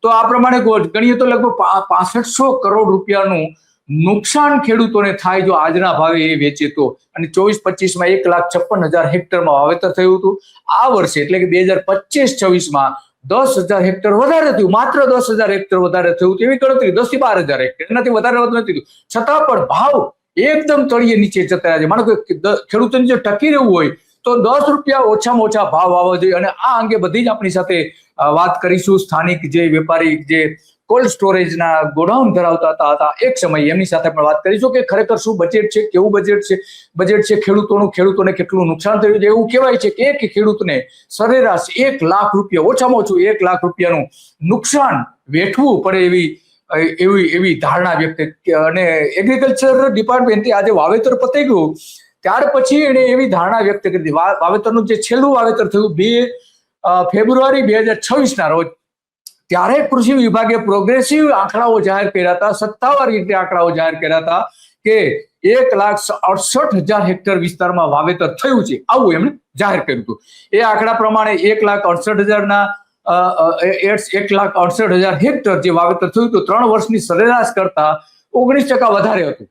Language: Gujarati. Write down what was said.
તો આ પ્રમાણે ગણીએ તો લગભગ 6500 કરોડ રૂપિયાનું નુકસાન ખેડૂતોને થાય જો આજના ભાવે એ વેચે તો. અને 24-25માં 1,56,000 હેક્ટરમાં વાવેતર થયું હતું. આ વર્ષે એટલે કે 2025-26માં 10,000 હેક્ટર વધારે થયું, માત્ર 10,000 હેક્ટર વધારે થયું એવી ગણતરી. 10 થી 12,000 હેક્ટર, એનાથી વધારે નથી થયું. છતાં પણ ભાવ એકદમ તળિયે નીચે જતા રહ્યા છે. માનો કે ખેડૂતોને જો ટકી રહેવું હોય તો 10 રૂપિયા ઓછામાં ઓછા ભાવ આવવા જોઈએ. અને આ અંગે બધી જ આપણી સાથે વાત કરીશું. સ્થાનિક જે વેપારી જે કોલ્ડ સ્ટોરેજના ગોડાઉન ધરાવતા હતા એક સમય, એમની સાથે પણ વાત કરીશું કે ખરેખર શું બજેટ છે, કેવું બજેટ છે ખેડૂતોનું, ખેડૂતોને કેટલું નુકસાન થયું છે. એવું કહેવાય છે કે એક ખેડૂતને સરેરાશ 1 લાખ રૂપિયા, ઓછામાં ઓછું 1 લાખ રૂપિયાનું નુકસાન વેઠવું પડે એવી ધારણા વ્યક્ત. અને એગ્રીકલ્ચર ડિપાર્ટમેન્ટે આજે વાવેતર પતી ગયું ત્યાર પછી એને એવી ધારણા વ્યક્ત કરી હતી. વાવેતરનું જે છેલ્લું વાવેતર થયું 2 ફેબ્રુઆરી 2026ના રોજ, ત્યારે કૃષિ વિભાગે પ્રોગ્રેસિવ આંકડાઓ જાહેર કર્યા હતા, સત્તાવાર રીતે આંકડાઓ જાહેર કર્યા હતા કે 1,68,000 હેક્ટર વિસ્તારમાં વાવેતર થયું છે, આવું એમણે જાહેર કર્યું હતું. એ આંકડા પ્રમાણે 1,68,000 હેક્ટર જે વાવેતર થયું હતું 3 વર્ષની સરેરાશ કરતા 19% વધારે હતું.